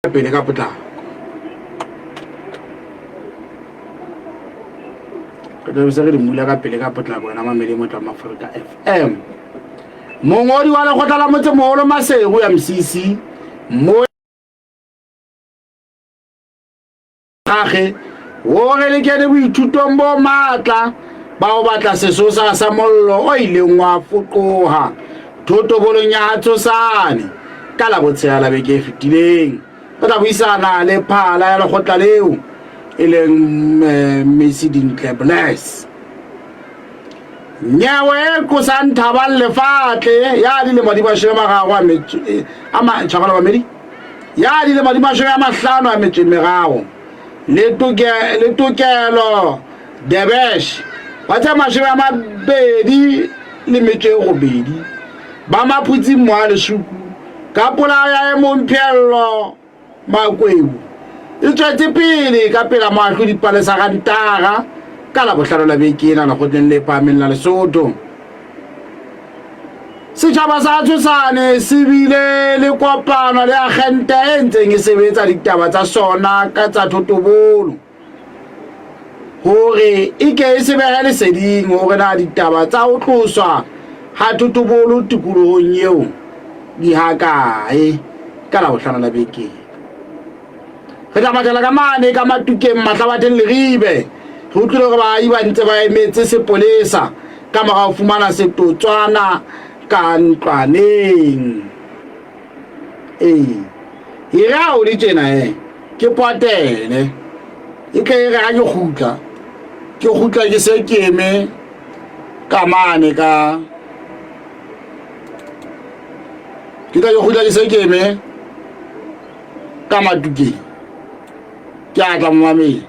pele ka potlako ke tlo se re mula ka pele ka potlako wena mamele mo tla Africa FM mongodi wa lekgotla la motse moholo Masego ya MCC mo gage o re le kene boithutong bo matla ba o batla sesosa sa mollo o ileng wa foqoha thotobolong ya Tshosane ka la botshela beke e fetileng ba tla buisana le phala ya lekgotla leo e leng Messi Dintle Bless nyawe ko Santhaba lefatle ya di le madibashwe magago a metso ama tshagala ba medi ya di le madibashwe ya mahlano a metso merago le tokelo Debesh wa tsa mashwe ya mabedi le metso go bedi ba maputsi mwa le shuku ka pola ya Momphello Makweu e tswetse pele ka pela mahlo dipalesa ga ditara ka la bohlano la bekena na gotleng le pameng la Lesotho setjhaba sa Tshosane se bile le kopano le agente e ntseng e sebetsa ditaba tsa sona ka tsa thotobolo hore e ke e sebehe leseding hore na ditaba tsa ho tloswa ha thotobolo tikolohong eo di hakae ka la bohlano la bekena re tla batla ka mane ka Matukeng Mahlabatheng Leribe go tlile go ba iba ntse ba emetse sepolesa ka moga o fumana setotswana ka ntlwaneng ira o le tjena ke potele e ke re ga ke gutla ke se keme ka mane ka ke gutla ke se keme ka Matukeng ke a tla mmamela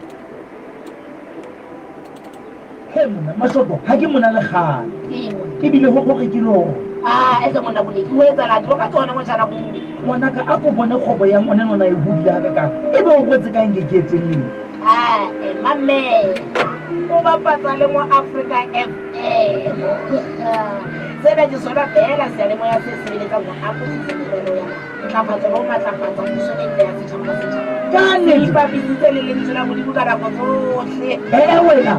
Mona Mashoto ha ke mona le kgale ke bile ho gore ke lo esa mona bole ke etsa la tlo ka tsona mo tsana mona ka a ko bona khobo ya mona nona e budia ka e be o botse ka ngeketseng mamme o ba patsa le mo Africa FM sena di sona bela se le mo ya se se le ka mo Africa ya tla patsa lo matla patsa mo sone ya se tshaba se ka ne ba bitse le le tsela mo di bukana go tsohle wena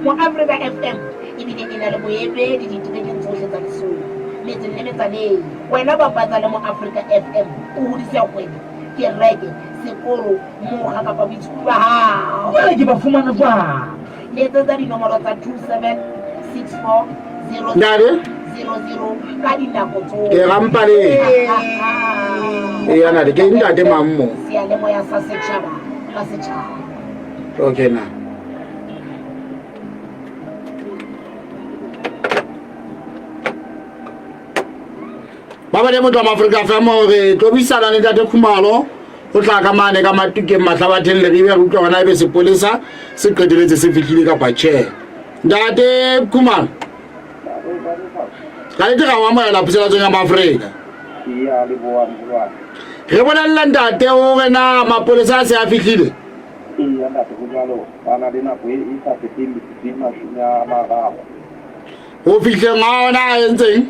mo Africa FM ibile ina le boyebedi ditebeng tsohle tsa lesolo metse le metsaneng wena ba patsa le mo Africa FM o hodisa kgwedi ke reke sekolo mo ga ka ba bithuba ha wena ke ba fumana jwa le tsa dinomoro tsa 2764 ndare 00 ka dinako tsohle ke rampale yana de ke ntate mammo sia le mo ya sa setšhaba ka setšhaba okay na baba le motho wa Africa FM re tlo bisana le Tate Khumalo o tla ka mane ka Matukeng Mahlabatheng Leribe go tloga na be sepolesa se qeteletse se fihlile ka batche Tate Khumalo ka le tla wa moela puselatso ya Afrika ya le boa mbolwana re bona le ntate o rena mapolesa se a fihlile ya ntate go jalo bana le nako e sa feteng le mashina mararo o fihle ngwana a entseng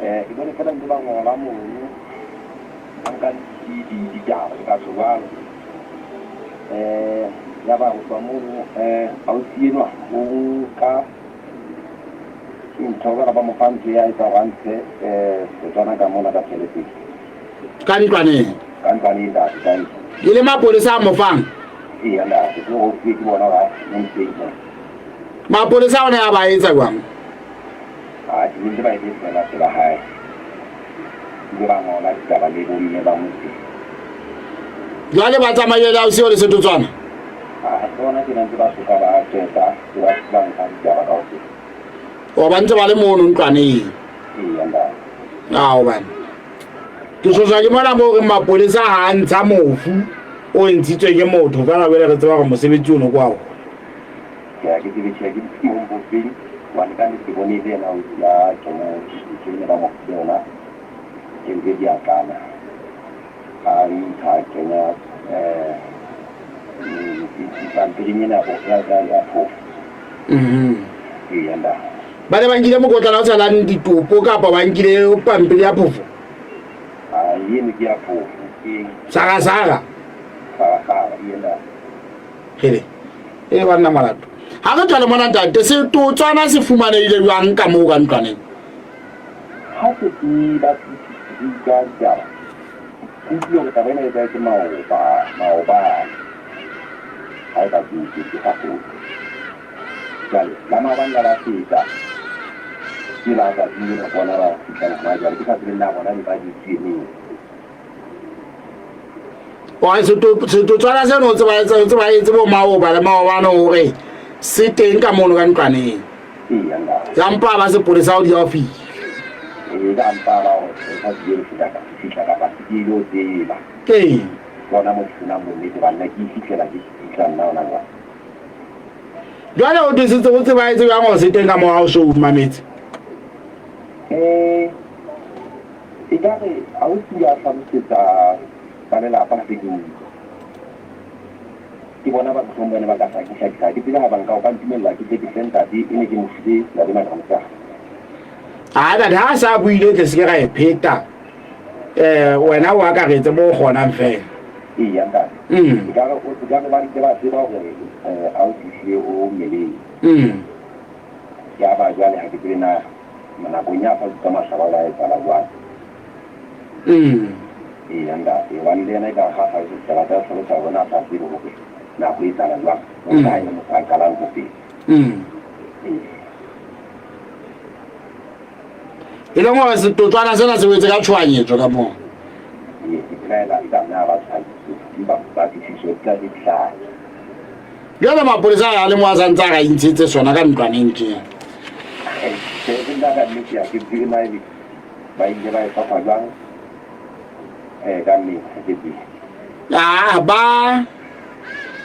ke bone fela ntse ba ngola mono anka di jara ka tswalo ya ba go mono a o tienwa o ka nthoga ba mo fantse ya ita rantse tsana ka mona ka tšhelete ka ntlwaneng da ka le mapolesa a mo fang ya nda ke go ke bona ba ntse mapolesa one a ba etsa kwang ke ntse ba e tsela tsela hae ke ba ngola ka ba le bomme ba motse jwale ba tsamaye la o se o le setotswana bona ke ntse ba suka ba tsheta ba ba nka ba ka o ba ntse ba le mono ntlwaneng ya nda o bana ke sosa ke mona mo re mapolesa ha ntsha mofu o ntshitswe ke motho ka nako re tseba go mosebetsi ono kwao ya ke mo bofeng wa ka ni ke bone le na ya ke ne ba mo bona ke ke dia kana ka kenya ni na go ya go ya nda ba le bankile mo kotla o tsalang ditopo ka pa bankile pampiri ya phofo yini ke ya phofo Saka. Saka yena. Hele. E bana malato. Ha re tswale mona ntate se to tswana se fumanehile jwang ka moo ka ntwaneng. Ha se di ba di ka ja. Kutlwe go ta bena e ke maoba. Ai ba di ka go. Jale, la mabanga la feta. Di la ga di no bona ba ka ma ja di ka di na bona di ba di tsini. Wa se to tswana se no tse ba etse bo maoba le maoba no hore se teng ka mono ka ntwaneng. Ya mpa ba se polisa o di ofi. Ga mpa ba o ka di fita ka ba di lo di ba. Bona mo tsena mo le ba nna ke fitlela ke tsana na ba. Jwale o disitse o tse ba etse yang o se teng ka mo ha o so mametse. Igare a o sia sa motsa ba la pa se ke bona ba tsomba ne ba ka sa ke pila ba nka o ka ntumella ke ke center di ene ke mofile la di matramsa da sa buile ke se ke ga e pheta wena wa ka retse mo gona mfela nda igare o tsaka ba di ba se ba go a o tsile o mele ya ba jwale ha ke pena mana bonya fa ka mashabala e tsala jwa nda e wan le na ka ha ha se tsala ta so sa bona ta di go na go itsala jwa o ka ina mo ka kala go pi ile mo se to tswana sena se wetse ka tshwanyetso ka mo Jwale mapolisa a le mo a santse a ga intshetse sona ka ntwaneng tje.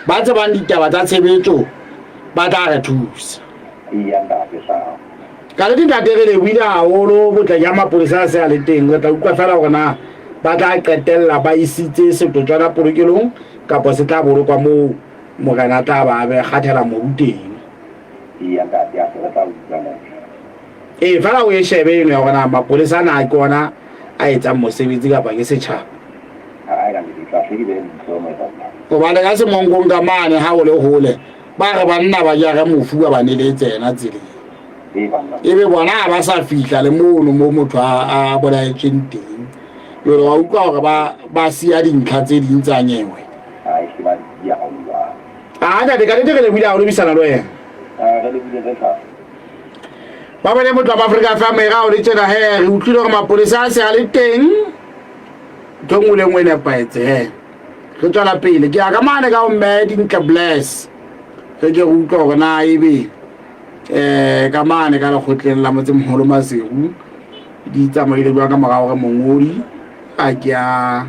Ba tsebang ditaba tsa tshebetso ba tla re thusa. Ka le dintate re lebohile haholo botle ya mapolisa a se a le teng re tla utlwa fela hore na ba tla qetella ba isitse setotswana polokelong kapa se tla bolokwa moo mogana tla ba be kgathela mobu teng. Fela o e shebe eno ya gona mapolisa na ke ona a etsang mosebetsi kapa ke setšhaba. Gobane ka semonkong ka mane ha o le hole ba re banna ba jare mofu ba baneletse ena tseleng. Ebe bona ba sa fihla le mono mo motho a bolaetsweng teng. Yore wa utlwa gore ba sia dintlha tse ding tsa nyewe. Ntate ka le buile a o lebisana le wena. Ba bone motho wa Afrika FM ga o le tjena he re utlwile gore mapolisa a se a le teng. Ntho nngwe le nngwe e nepaetse he. Re tswela pele ke ya ka mane ka o mme dintle bless. Re ke utlwa gore na ebe ka mane ka lekgotleng la Motsemholo Maseru di tsamaile jwa ka morao ga mongodi a ke a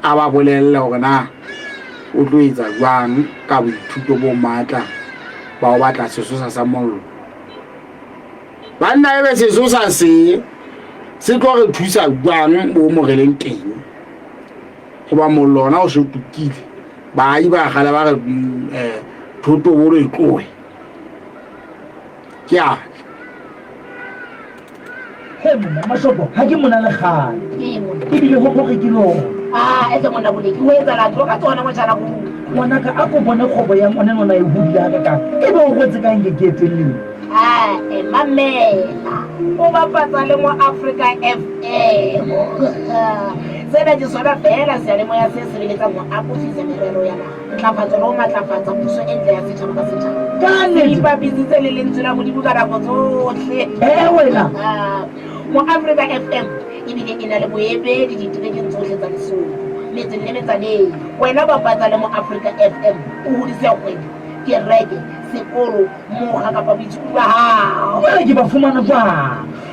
ba bolella hore na o tlo etsa jwang ka boithuto bo matla ba o batla sesosa sa mollo. Banna ebe sesosa se tlo re thusa jwang mo moreleng teng goba mollo ona o se tukile ba iba gala ba re thoto bolo e tloe ke a mona mashopo ha ke mona le kgale ebile go ke lo etse mona boleki o etsa la tlo ka tsona mo tshana go mona ka a go bone khobo ya mona nona e budia ka ebe o go tseka nge ke tseleng mamela o ba patsa le mo Africa FM sena je sona fela se le mo ya se sebeletsa mo apofisa merero ya ntlafatso lo matlafatsa puso entle ya setšhaba ka setšhaba ka le ba bizitse le lentswe la modimo ka nako tsotlhe wena mo Africa FM ebile ke na le boebedi ditekeng tsotlhe tsa lesong metse le metsaneng wena ba patsa le mo Africa FM o hodisa kgwedi ke reke sekolo moga ka pa bitse ba ha wena ke ba fumana ba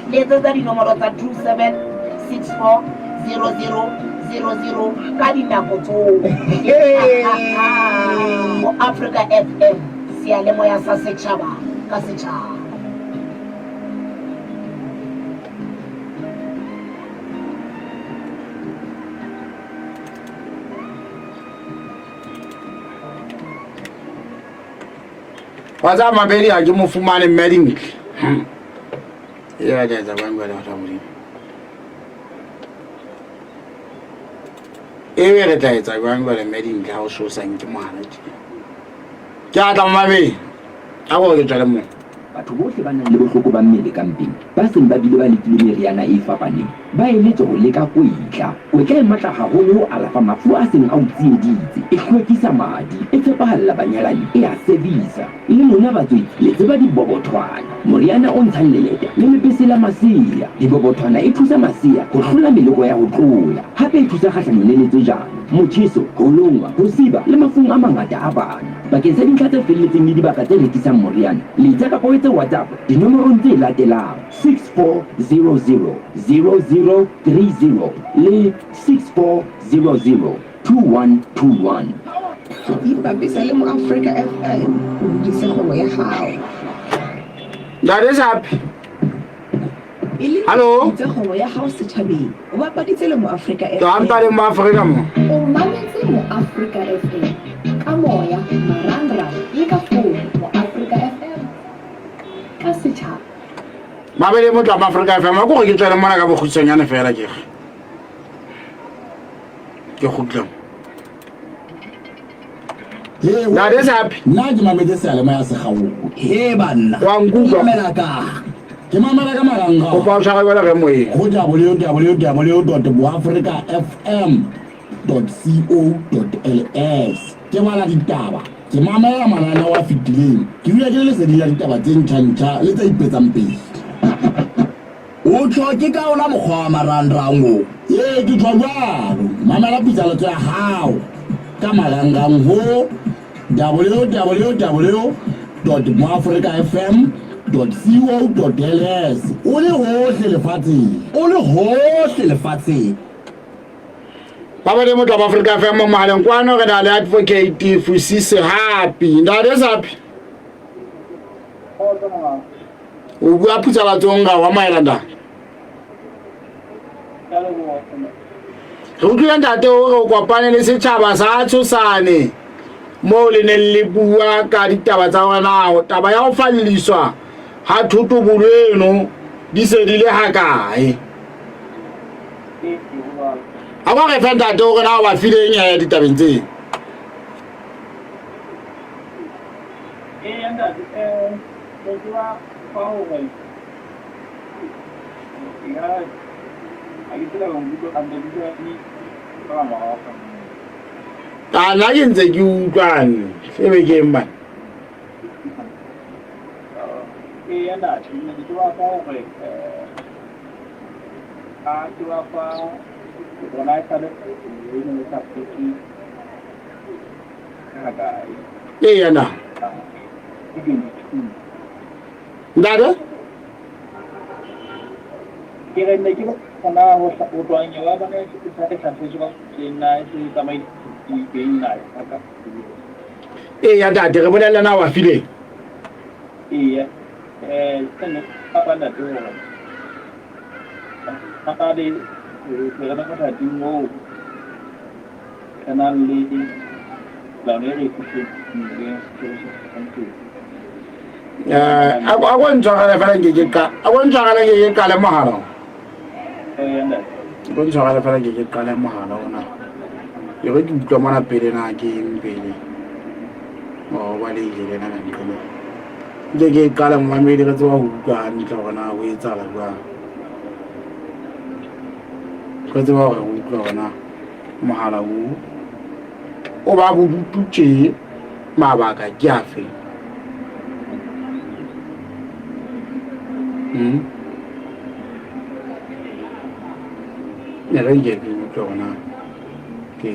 letsetsa dinomoro tsa 27640000 ka dinako tsotlhe mo Africa FM seyalemoya sa setšhaba ka setšhaba. Waza mabeli a ke mo fumane mmeding ya ja za bangwa la tsamuri e re tla etsa jwang ba le meding ka ho sosa nke mohala ke a tla mmabe a go ke tswale mo batho bohle ba nang le bohloko ba mmele ka mpeng ba seng ba bile ba lekile meriana e fapaneng ba eletse ho leka kwetla kwetla e matla haholo ho alafa mafu a seng a o tsieditse e hlwekisa madi e tshepahalla banyalani e a sebisa le lona batswedi le tseba dibobothwana moriana o ntshang lelete le lepese la masea dibobothwana e thusa masea ho hlola meloko ya ho tlola hape e thusa kgahlanong le letsejana motjheso ho longwa ho siba le mafung a mangata a bana bakeng sa dintlha tse felletseng le dibaka tse rekisang moriana letsa kapa o etse WhatsApp dinomorong tse latelang 6400 0030 le 6400 2121 ipapisa le mo Africa FM o hodise kgwebo ya hao that is happy Hello itse kgwebo ya hao setjhabeng o bapaditse le mo Africa FM ka anta le mo Africa mo o mametse mo Africa FM ka moya marangrang le ka phone mo Africa FM ka setjhaba mabele mo tla mo Africa FM a go ke tswela mona ka bogutshanyane fela ke khutla that is happy nna ke mametse sealema ya segawo he banna wa nkutlwa ke mamela ka maranga o pa o tshaka bela ge moe go www.boafricafm.co.ls ke bala ditaba ke mamela manana wa fitileng ke dula ke le lesedi la ditaba tse ntšha le tse ipetsang pele o tlhoke ka ona mokgwa wa marangrang ke tshwa jalo mamela pitsaletso ya hao ka marangrang ho www.boafricafm.co.ls o le hohle lefatsheng ba ba le mo tla mo Africa FM mo mahaleng kwano re na le advocate Fusise happy ndade sapi o bua putsa la tsonga wa maelanda re utlwile ntate o re o kopane le setjhaba sa tshosane mo le ne le bua ka ditaba tsa rona taba ya go falliswa ha thuto buleno di se di le hakae a ba re fa ntate o re na ba fileng ya ditabeng tse na ke ntse ke utlwane se be ke mma yana ndade ke ne ke bona ho tlwanya wa bana ke sa ke sa tswa ke na se tsamai di na ka ya ntate re bolelana wa file tene apa na to apa de ke ra ka ta dingo kana le la ne re ku ke a go ntshwara fela ke ka le mogala go ntshwara fela ke ka le mogala ona ke re ke utlwa mona pele na ke mpele o ba le ile na nkele le ke ka le mmamedi re tswa utlwa ntla gona go etsala jwa go tswa go utlwa gona mogala o ba botutse mabaka ke afe ne re ke utlwa gona ke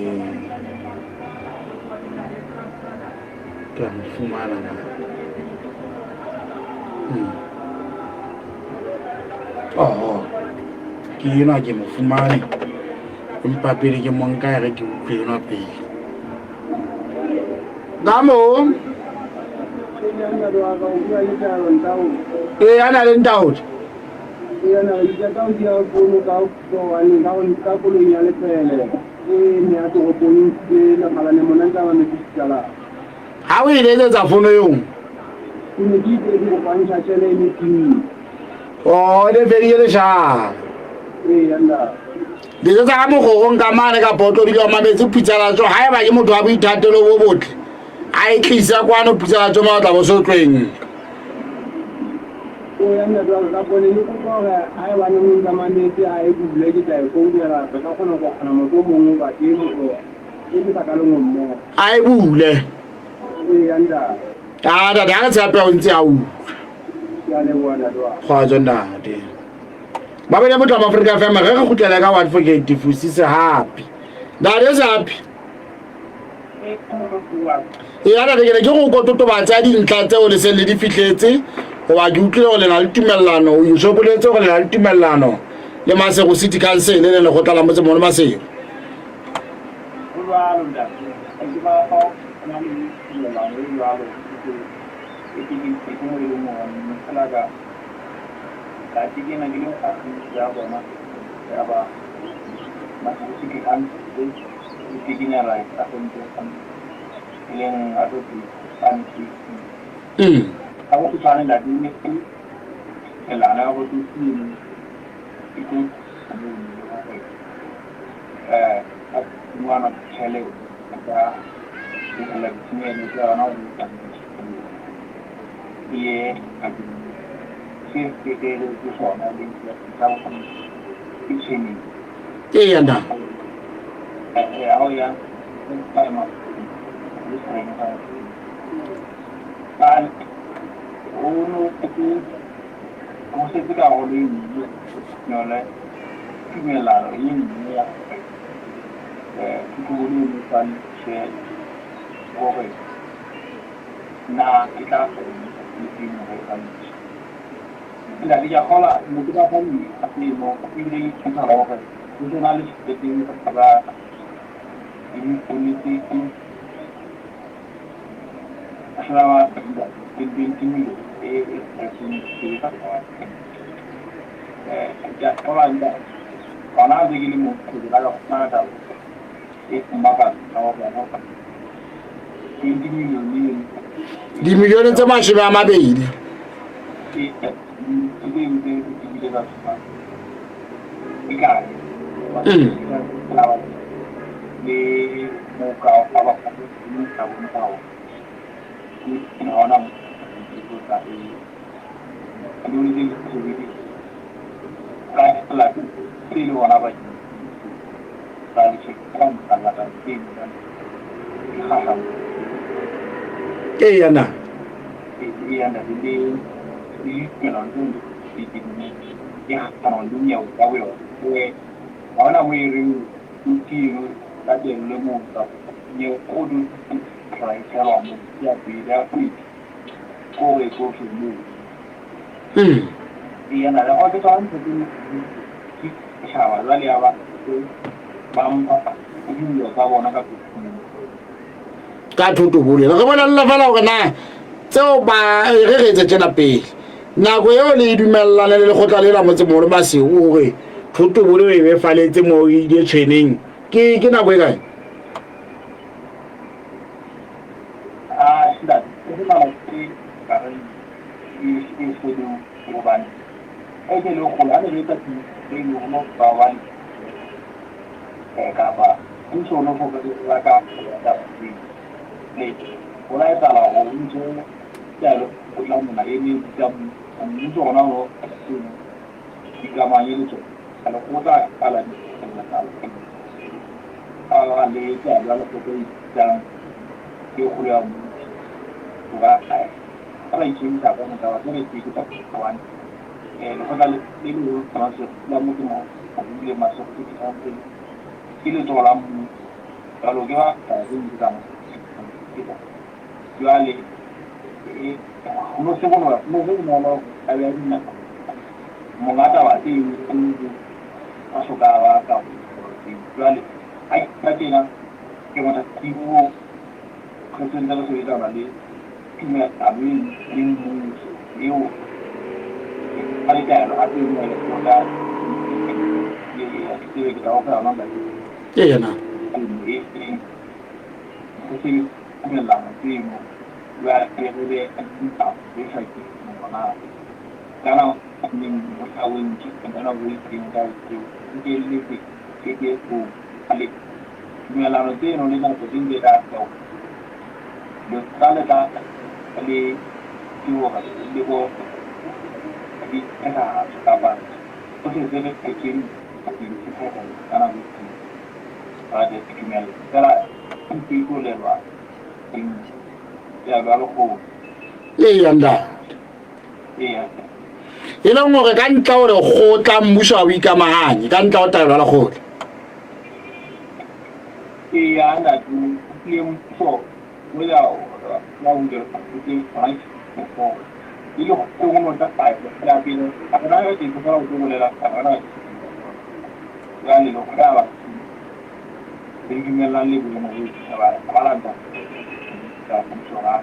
mfumana na ke yena ke mofumane empa pele ke monka re ke utlwe yena pele namo ana le ntaut yana ya ka dia ko no ka ko ani ka ko le ya le pele ne a to ko ni la mala ne mona ka ne tsala ha o ile tsa fono yo ni di de ko pa ni cha chele ni ki o le veri le sha yana dijo tsa mo go nka mane ka botlo di ka mametse pitsala tso ha eba ke motho wa boithatelo bo botle a e tlisa kwano pitsala tso ma tla bo so tlweng o ya nna jwalo la bone le go ga a e bana mo tsamanetse a e bule ke tla e go dira ka kgona go khana mo go mongwe ba ke mo e ke ka lo mo a e bule e ya nda da ga tsape o ntse a u ya le bona do ga tsona de ba bele motho wa Africa FM re go tlela ka what forget difusise happy da re happy ya da ke go go totobatsa dintlha tse o le se le di fitletse go ba di utlwe go le na le tumellano o yo boletse go le na le tumellano le Masego City Council le le go tla la motse mo le Masego Katikin na gilong aking siyabo na kaya mas sige kan sige niya right akong ilang ato di pansi ako ko sana lagi ni kailangan ako to ito at mga nag-chele kaya yung lagi niya nito ano iye que de zona de estamos en Chile. ¿Qué anda? Ahora estamos al uno que como se diga hoy no le tiene la línea que uno tan se coge na kita di la villa Jola, no te va a salir así, no, y de esa roja. Funcionales que tienen para política. Ashlama, el 20.000, ya, Jola, ya. Para de que le mueve, la nada, es un vaca, no, 20 millones. Di milioni tse mashome a mabedi yana yana di non di ya non dunia ukawe we ona mwiri utiru tate le monta ni odu try kala mo ya bida ku ko e ko su mu yana da wata tan ki shawa wali aba bam yin yo ka bona ka thuto bole re bona lla fela go na tseo ba re re tsena pele nako eo le dumellana le lekgotla le la motse mo le Masego gore thuto bole e be faletse mo e di training ke nako e kae sida ke ma ke ka re e se do go bana e ke lo go la le ta ti le lo mo ba wa ka ba un solo go ka la ka le ona e tala go ntse ya lo la mo na e ni ya mo jo na lo ki ka ma ye lo ala ko ta ala ni ala le ya la ko ko ya yo ko ya mo ga ai ala i chin ta ba na ta ne ti ki ta ko an lo ko dale ni lo ta so la mo mo le ma so ki ta ki le to la mo ta lo ke va ta ni ta yo ale no sé cómo no había una monata va ti paso cada va yo ale hay patina que me activo presenta la seguridad vale y me abrí yo para que a ti me lo da y active que trabaja hablando yana sí me la primo ya que de está esa que no nada kana ni awin ki kana wi ki da ki le ke ku ali melano te no le na to ding de da to de kala da ali tiwo ha de ko di kana ba to se de ke kin ki ko kana bi ada kimel kala ki ko le ba ya ba ko yanda e leng gore ka ntla gore go tla mmuso wa boikamaganye ka ntla go taelo la kgotla ya na tu lem so wala la unde ke fai ko ilo ko mo ta pai la pino ana ga ti ko ko le la ana ya ni lo ka ba dingi mela le bu mo ba ba ta ta so ra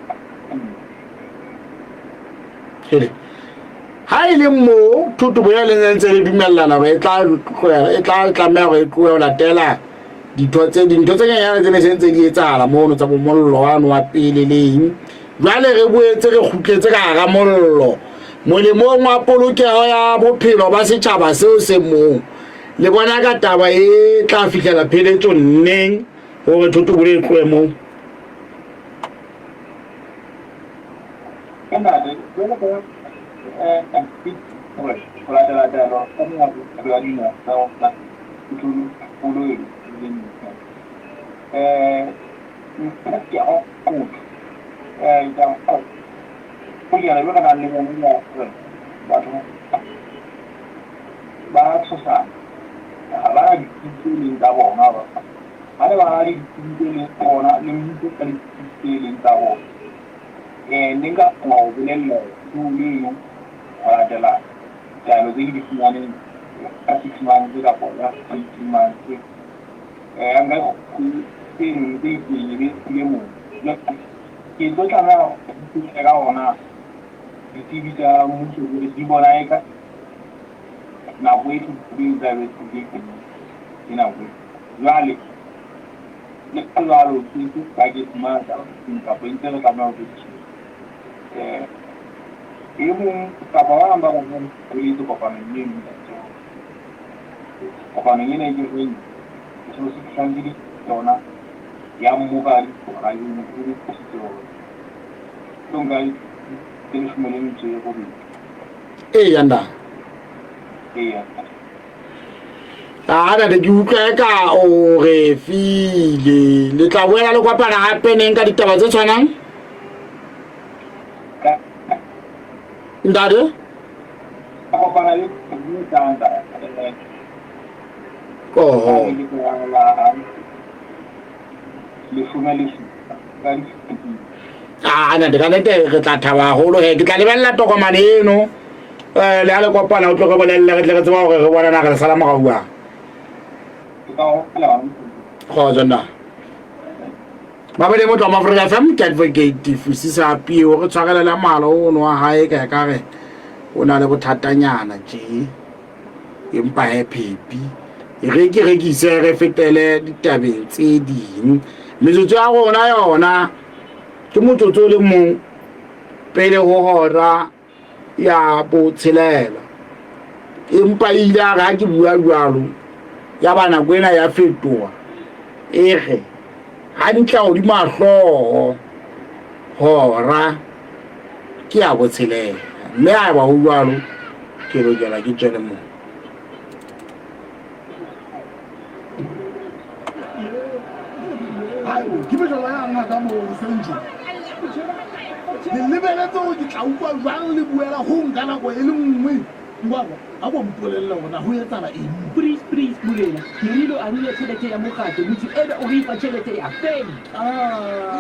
ha ile mo thuto boya le ntse le dumellana ba e tla tlameha go e tloela latela ditho tse nyana tse ne sentse di etsala mono tsa bomollo wano wa pele leng jwale re boetse re khutletse ka ga mollo molemong wa polokeho ya bophelo ba setjhaba seo se mo le bona ka taba e tla fihlela pheletso nneng gore thuto bole tloe mo ninga mau bilele tuli adala jalo di finale asisman di rapola asisman anga tin di lemu ki do kana era ona di vita mucho di bonaika na wetu di zabe di ina we wale ne kalalo ti kage mata tin ka pentelo kama ilmu kapawa ambao kulizo kwa panini kwa panini hiyo sio sikishangili tona ya mubali kwa hiyo mkuru sio tungai telefoni mche kwa yanda ana de juka ka o re file le tla boela le kwa pana hape neng ka ditaba tse tshwanang ndade ako para yo ni tanda oh le fumalisi ana de kana te re tla thaba holo he ke tla lebella tokomane eno le a le kopana o tlo go bolella re tle re tswa gore re bona na re salama ga bua go jona mabele mo tla Africa FM ke advocate fusisa pio go tshwarela la mala o no wa hae ka ka re o na le bothatanyana je empa happy e re ke rekise re fetele ditabeng tse ding metsotso ya rona yona ke motsotso le mo pele go hora ya botshelela empa ile ga ke bua jwalo ya bana kwena ya fetoa ege ha ntla o di mahlo hora ke a botshelela mme a ba ho jwalo ke lo jala ke tsene mo ke be jala nga ka mo senjo le lebele tso di tla utlwa jwang le buela ho ngana go e le nngwe ngwabo a bo mpolella ona ho etsala eng please bulela Molelo a rile tšhelete ya mogato motho ebe o rifa tšhelete ya feng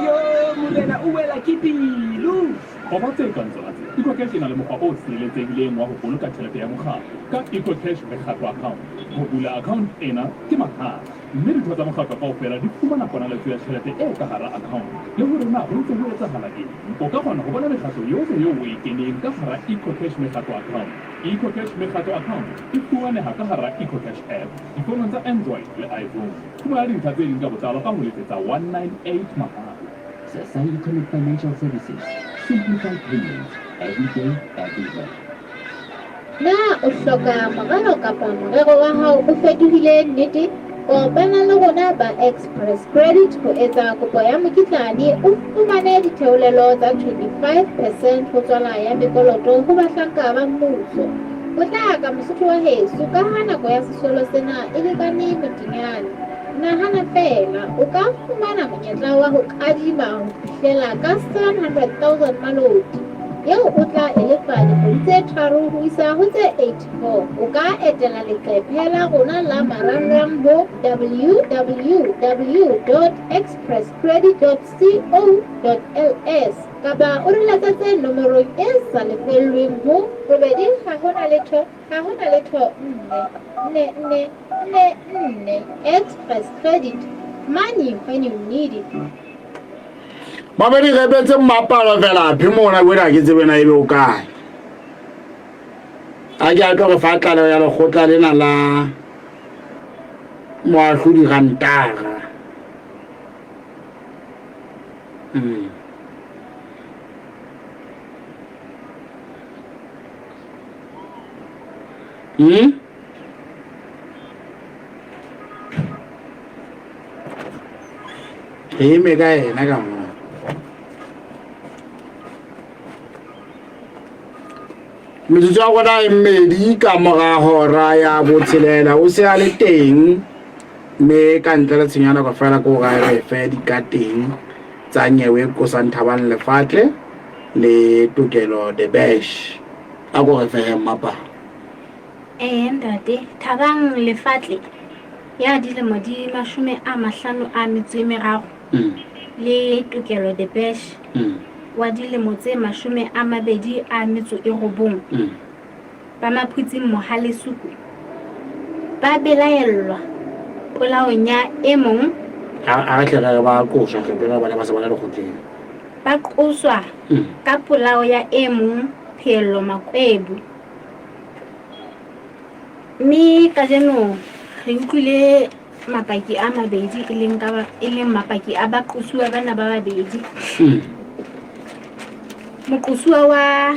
yo Molena o wela ke pelo go ba tse ka ntsona EcoCash na le mokgwa o sireletsegileng wa go boloka tšhelete ya mogato ka EcoCash Mekgatlo account go bula account ena ke mahala mme ditho tsa mogato kaofela di fumana ponaletso ya tšhelete e ka gare account le gore na go ntse go etsagala eng o ka kgona go bona mekgatlo yotlhe yo o e keneng ka gare EcoCash Mekgatlo account EcoCash Mekgatlo account e fumanega ka gare EcoCash app difounong tsa Android le iPhone fumana dintlha tse ding ka botlalo ka go letsetsa 198 mahala. Society Financial Services, simplified payments every day, everywhere. Na o hloka moralo kapa morero wa hao o fetohile nnete Kopana le rona ba Express Credit ho etsa kopo ya mokitlane o fumane ditheolelo tsa 25% ho tswala ya mekoloto ho bahlanka ba mmuso. O tla ka Mosotho wa heso ka ha nako ya sesolo sena e lekane motinyane. Nahana fela o ka fumana monyetla wa ho kadima ho fihlela ka 700,000 maloti eo o tla elefa dikgwedi tse 3 ho isa ho tse 84. O ka etela leqephe la rona la marangrang ho www.expresscredit.co.ls kapa o re letsetse nomorong e sa lefellweng ho 0 Express Credit, money when you need it. Mabedi re betse mmapalo fela phimona wena ke tsebe na ebe o kae a ke a tlo re fatla le ya lekgotla lena la moahlodi rantara me ka ena ka mo metsotso ya gona e mmedi ka moga hora ya botshelela o se a le teng mme ka ntle le tshenyana go fela ko ga re fe di ka teng tsa nyewe ko Santhabang Lefatle le Tokelo the Bash a go re fe mapa ntate Thabang Lefatle ya dilemo di 53 le Tokelo the Bash wa dilemo tse 29 ba maphutsing Mohalesuku ba belaellwa polaong ya e mong a tla ba qoswa ke ba ba sa bona le khotleng ba qoswa ka polao ya e mong Phello Makwebu mi ka jeno re utlwile mapaki a mabedi e leng mapaki a ba qosuwa bana ba babedi moqosuwa wa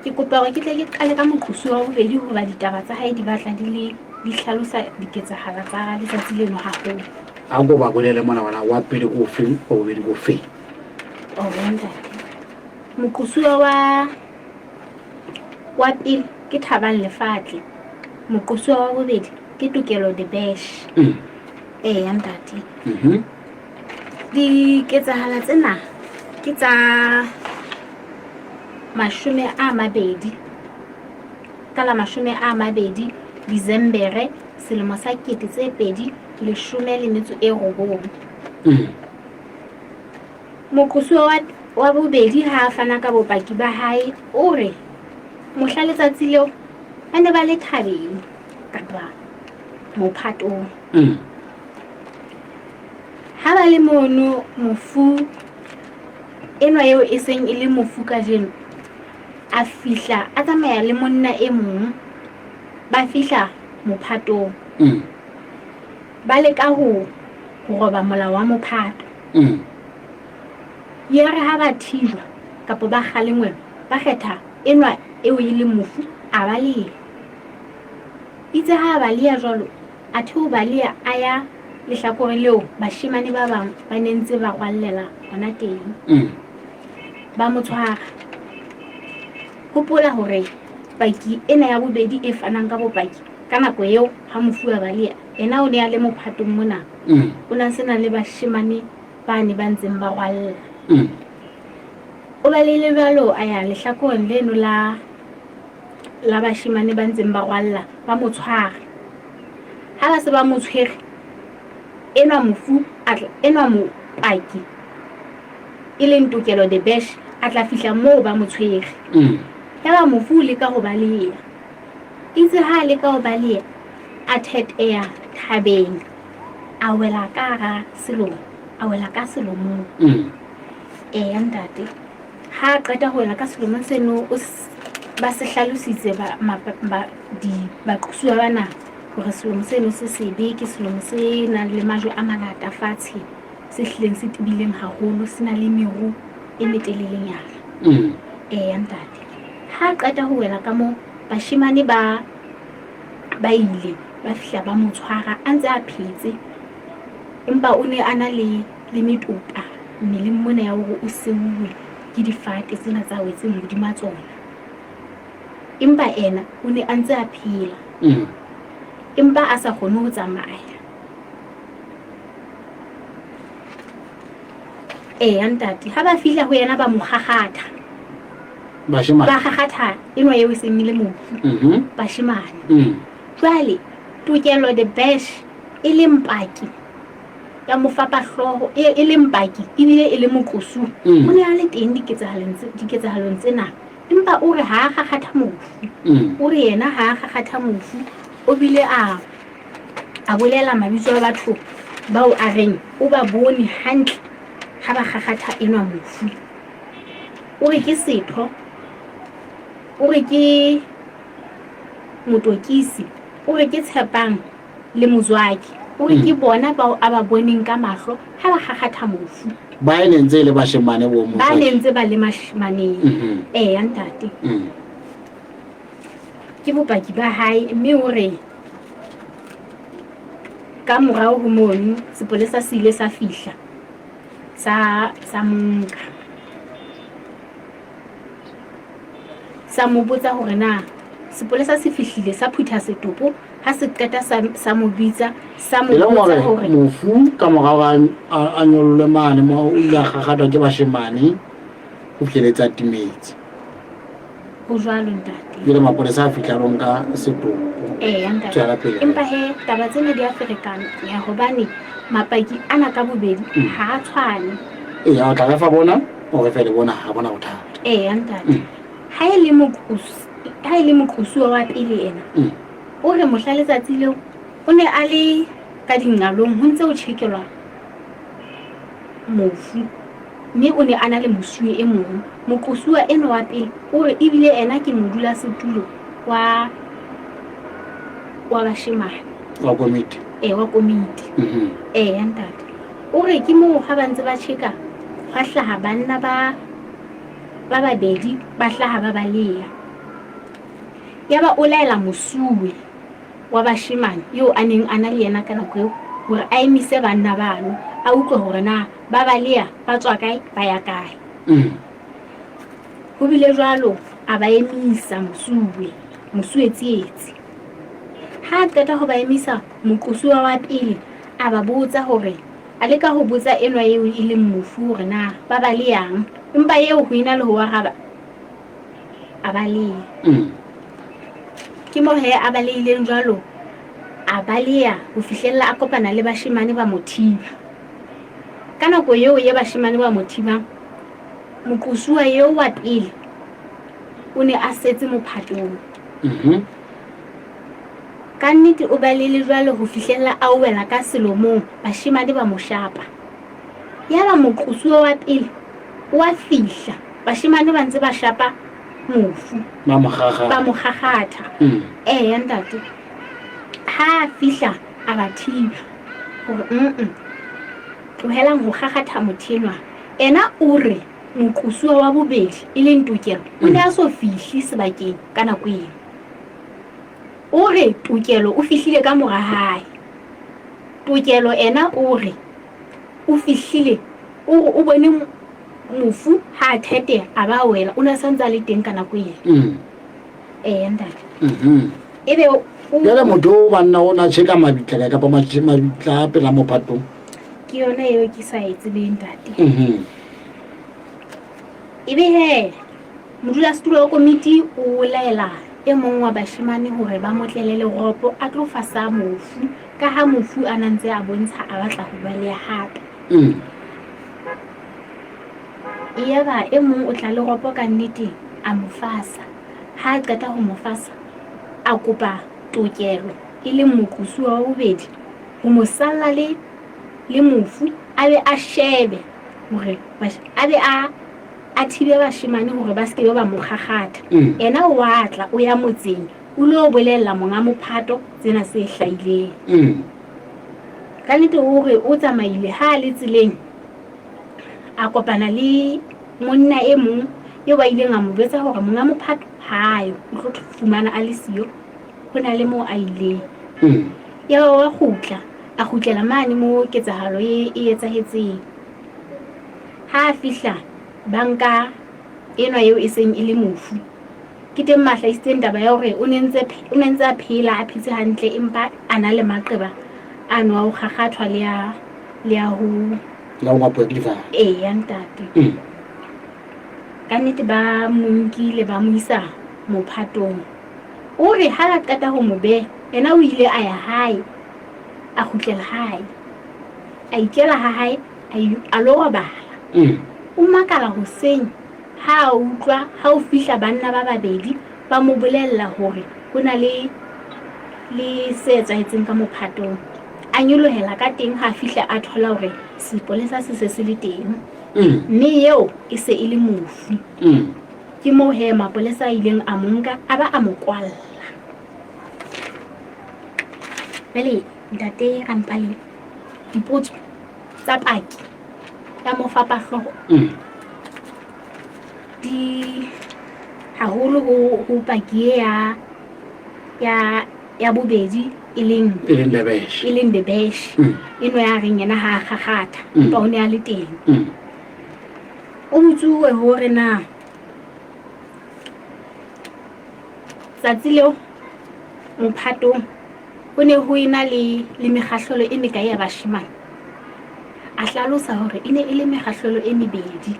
ke kopa gore ke tle ke qale ka moqosuwa wa bobedi hoba ditaba tsa hae di batla di hlalosa diketsahalo tsa letsatsi leno haholo a go ba bolele mona wana wa pele go feng o bobedi go feng o bonta moqosuwa wa pele ke Thabang Lefatle moqosuwa wa bobedi ke Tokelo the Bash ntate diketsahalo tsena ke tsa 20 ka la 20 December selemo sa 2019 moqosuwa wa bobedi ha fana ka bopaki ba hae o re mohla letsatsi leo ba ne ba le thabeng kapa mophatong ha ba le mono mofu enwa eo e seng e le mofu ka jeno a fihla a tsamaya le monna e mong ba fihla mophatong ba le ka ho roba molao wa mophato ya re ha ba thijwa kapa ba kgalengwe ba kgetha enwa eo e le mofu a ba le itse ha ba le jwalo a thu ba le aya lehlakore leo bashimane ba bang ba nentse ba kwallela hona teng ba motshwara hopola hore paki ena ya bobedi e fanang ka bopaki ka nako eo ha mofu a balea ena o ne a le mophatong mona o na sena le bashimane ba ne ba ntseng ba kwalla o ba le lebalo a ya lehlakoreng leno la bashimane ba ntseng ba kwalla ba motshwara ha ba se ba motshwere enwa mofu enwa mopaki e leng Tokelo the Bash a tla fihla moo ba motshwere ya ba mofu le ka ho balea itse ha le ka ho balea a thet air thabeng a wela ka ga selomo a wela ka selomo ntate ha qeta ho wela ka selomo seno ba se hlalositse ba qosuwa bana gore selomo seno se sebe ke selomo se nang le majwe a mangata fatshe se hlileng se tibileng haholo se na le meru e metelelenyana ntate ha qeta ho wela ka mo bashimane ba ile ba fihla ba mo tshwara a ntse a phetse empa o ne ana le metopa mmeleng mona ya hore o seuwe ke difate tsena tsa wetseng hodima tsona empa ena o ne a ntse a phela empa a sa kgone ho tsamaya ntate ha ba fihla ho yena ba mo gagata ba gagata enwa eo se mmile mofu bashimane jwale tokelo the best e le mpaki ya mofapahloho e le mpaki ebile e le moqosu o ne a le teng diketsahalong tsena empa o re ha gagata mofu o re yena ha gagata mofu o bile a bolela mabitso a batho bao a reng o ba bone hantle ha ba gagata enwa mofu o re ke setho o re ke motokisi o re ke tshepang le mozwaki o re ke bona bao a ba boneng ka mahlo ha ba gagata mofu ba nentse le bashemane bo mo ba nentse ba le mashimaneng ntate ke bopaki ba hae mme o re ka morao ho mono sepolesa se ile sa fihla sa monka sa mo botsa hore na sepolesa se fihlile sa phutha setopo ha se qeta sa mo bitsa sa mo botsa hore mofu ka morao a nyolle mane mo o ya gagatwa ke bashemane o fieletsa timetse ho jwalo ntate le mapolesa a fihla ronka setopo ntate empa he taba tsena di a ferekana ya hobane mapaki ana ka bobedi ha a tshwane o tla re fa bona o re fele bona ha bona bothata ntate ha ile moqosi wa pele ena o re mohla letsatsi leo o ne a le ka dingalong ho ntse o tjhekelwa mofu mme o ne ana le mosuwe e mong moqosi wa ena wa pele o re ebile ena ke modula setulo wa bashemane wa komiti wa komiti ntate o re ke moo ha ba ntse ba tjheka ga hlaha banna ba babedi ba hlaha ba baleya yaba o laela mosuwe wa bashemane yo a neng ana le yena ka nako eo hore a emise banna bano a utlwe hore na ba baleya ba tswa kae ba ya kae ho bile jwalo a ba emisa mosuwe tsietsi ha qeta ho ba emisa moqosuwa wa pele a ba botsa hore a leka ho botsa enwa eo e leng mofu hore na ba baleyang empa eo ho ina le ho araba a baleya ke mo he a balehileng jwalo a baleya ho fihlella a kopana le bashemane ba mothiba ka nako eo ye bashemane ba mothiba moqosuwa eo wa pele o ne a setse mophatong ka nnete o balele jwalo ho fihlella a wela ka selomong bashemane ba mo shapa yaba moqosuwa wa pele wa fihla bashemane ba ntse ba shapa mofu ba mo gagata ntate ha fihla a ba thiba hore tlohelang ho gagata mothenwa ena o re moqosuwa wa bobedi e leng tokelo o ne a so fihle sebakeng ka nako eo o re tokelo o fihlile ka mora hae tokelo ena o re o fihlile o bone mofu ha thete a ba wela o na santsa le teng ka nako eo ntate ebe ya motho ba nna ona tsheka mabitla ka pa mabitla pela mo phatong ke yona eo ke sa etse be ntate ebe he modula setulo wa komiti o laela e mong wa bashemane hore ba motlele leropo a tlo fasa mofu ka ha mofu a nantse a bontsha a batla ho baleya hape yaba e mong o tla leropo ka nnete a mofasa ha qeta ho mofasa a kopa tokelo e le moqosuwa wa bobedi ho mo salla le mofu a be a shebe hore a be a thibe bashemane hore ba seke ba mo gagata ena o atla o ya motseng o lo bolella monga mophato tsena se hlaileng ka nnete hore o tsamaile ha le tseleng a kopana le monna e mong yo ba ileng a mo betsa hore monga mophato hayo o tlo fumana a le siyo ho na le mo a ileng ya wa khutla a khutlela mane mo ketsahalo e etsahetseng ha fihla banka eno eo e seng ile mofu ke teng mahlaisitseng taba ya hore o nentse a phela a phetse hantle empa ana le maqeba ano a ho khakgathwa le ya ho la ho apodliva ya ntate ka nnete ba monkile ba mo isa mophatong o re ha la qeta ho mo be ena o ile a ya hae a khutlela hae a ikela hae a lo robala o makala hoseng ha utlwa ha o fihla banna ba babedi ba mo bolella hore ho na le se etsahetseng ka mophatong a nyolohela ka teng ha fihla a thola hore sepolesa se le teng mme eo e se e le mofu ke mo he mapolesa a ileng a monka a ba a mo kwalla bele ntate rampale dipotso tsa paki ya mofapa hloho di haholo ho paki ya bobedi e leng the besh eno ya reng yena ha khakgatha ba o ne a le teng o butsuwe hore na tsatsi leo mophatong o ne ho ina le mekgahlelo e mekae ya bashimane a hlalosa hore ine e le mekgahlelo e mebedi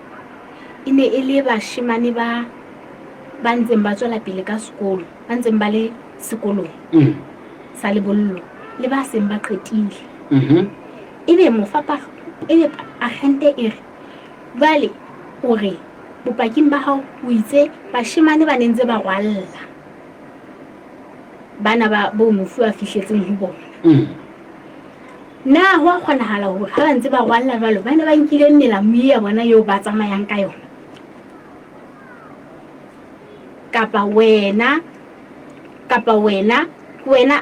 ine e le bashimane ba ntseng ba tswela pele ka sekolo ba ntseng ba le sekolong sa lebollo le ba seng ba qetile ebe mofapa ebe agente e re vale hore bopaking ba hao o itse bashimane ba nentse ba rwalla bana ba bo mofu a fihletseng ho bona na ho kgonahala hore ha ntse ba rwalla jwalo bana ba nkile nnela mmi ya bona eo ba tsamayang ka yona kapa wena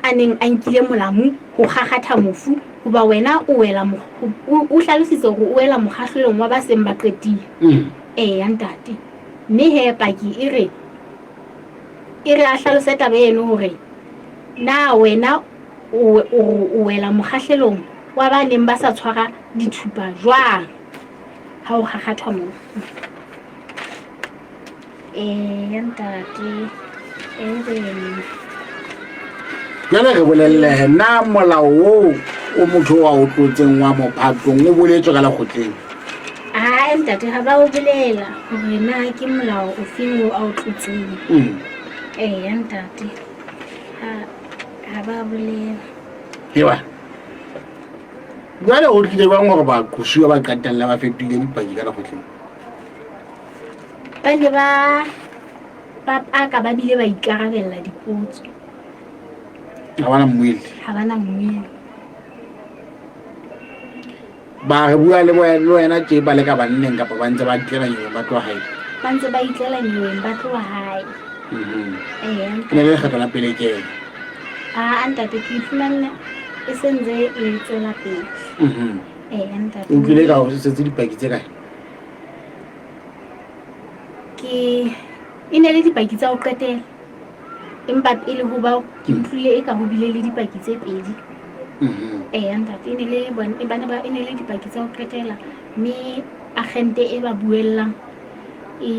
a neng a nkile molamu ho khakgatha mofu hoba wena o hlalositse hore o wela mokgahlelong wa ba seng ba qetile ya ntate mme he paki e re a hlalose taba eno hore na wena o wela mokgahlelong wa ba neng ba sa tshwara dithupa jwang ha o khakgathwa mofu ya ntate jale re bolelle na molao o motho wa o tlotseng wa mophatong o boletswe ka lekgotleng ntate ha ba o bolela hore na ke molao o feng o a o tlotseng ya ntate ha ba bolela hewa jale ho tlile bang hore ba kusiwa ba qatella ba fetile dipaki ka lekgotleng ba ne ba ka ba bile ba ikarabella dipotso ha bana mmwele ba re bua le wena tje ba le ka banneng kapa ba ntse ba tlela nyewe ba tloha hae ba ntse ba itlela nyewe ba tloha hae ne le kgetho la pele ke ntate ke ifumanne e sentse e tswela pele ntate o tlile ka ho setse dipaki tse kae e ne le dipaki tsa ho qetela empa pele ho bao ke utlwile e ka ho bile le dipaki tse pedi ntate e ne le dipaki tsa ho qetela mme agente e ba buellang e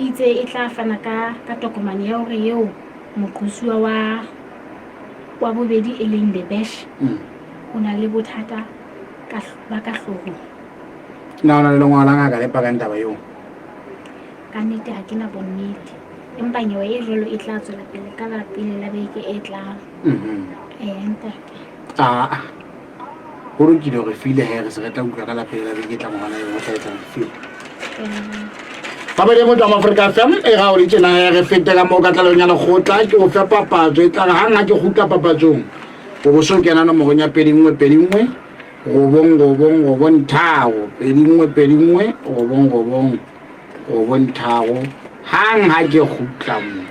itse e tla fana ka tokomane ya hore eo moqosuwa wa bobedi e leng the besh o na le bothata ba ka hlohong na ona le ngwana ngaka le pakang taba eo ka nnete ha ke na bonnete empa nyewe e jwalo e tla tswela pele ka la pele la beke e tlang ntate ho lokile hore file he re se re tla utlwa ka la pele la beke e tlang ngwana eo o tla etsa file Papa de motho wa Africa FM e ga o le tsena re fetela mo ka tlalong ya lekgotla ke o fe papatso e tla ga nga ke gutla papatsong o bo so kena no mo gonya pedingwe go bon thao pedingwe go bon thao hang ha ke gutla mo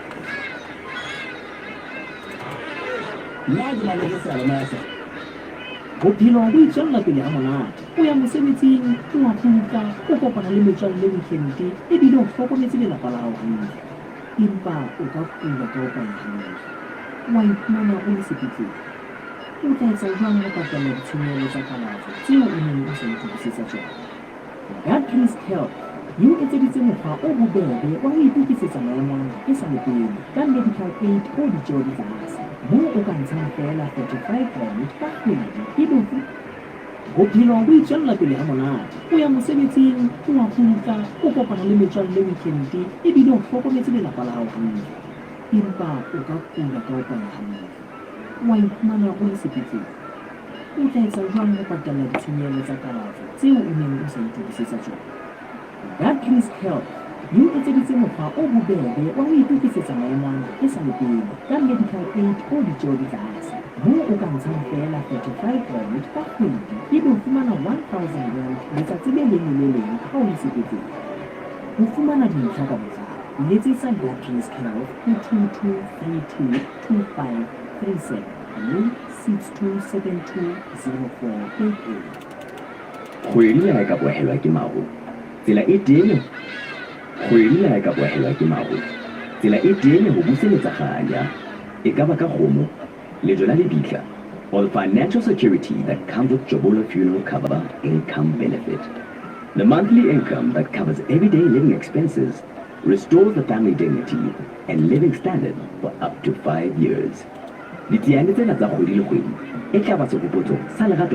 bophelo bo itswalla pele ha monate o ya mosebetsing o wa kgutla o kopana le metswalle weekend ebile o hlokometse lelapa la hao hantle empa o ka kula ka ho panya wa iphumana o le sepetlele o tla etsa jwang ho patala ditshenyehelo tsa kalafo tseo o neng o sa itokisetsa tsona Guthries Health e o etseditse mokgwa o bobebe wa ho itokisetsa maemo ana e sa le pele ka medical aid o ditjeo di tlase moo o ka ntshang feela 45 rand ka kgwedi ebe bophelo bo itswella pele ha monate o ya mosebetsing o wa kgutla o kopana le metswalle weekend ebile o hlokometse lelapa la hao hantle empa o ka kula ka ho panya hantle wa iphumana o le sepetlele o tla etsa jwang ho patala ditshenyehelo tsa kalafo tseo o neng o sa itokisetsa tsona Guthries Health e o etseditse mokgwa o bobebe wa ho itokisetsa maemo ana e sa le pele ka medical aid o ditjeo di tlase moo o ka ntshang feela 45 rand ka kgwedi ebe o fumana 1,000 rand letsatsi le leng le le leng ha o le sepetlele ho fumana dintlha ka botlalo letsetsa Guthries Health ho 22322537 mme 62720488 kgwedi le ha e ka bohelwa ke maru tsela e teng kgwedi le ha e ka bohelwa ke maru tsela e teng ho buseletsa kganya e ka ba ka kgomo lejo la lebitla or the financial security that comes with Jabula Funeral Cover Income Benefit. The monthly income that covers everyday living expenses, restores the family dignity and living standard for up to 5 years. Ditseane tsena tsa kgwedi le kgwedi e tla ba sekopotso sa lerato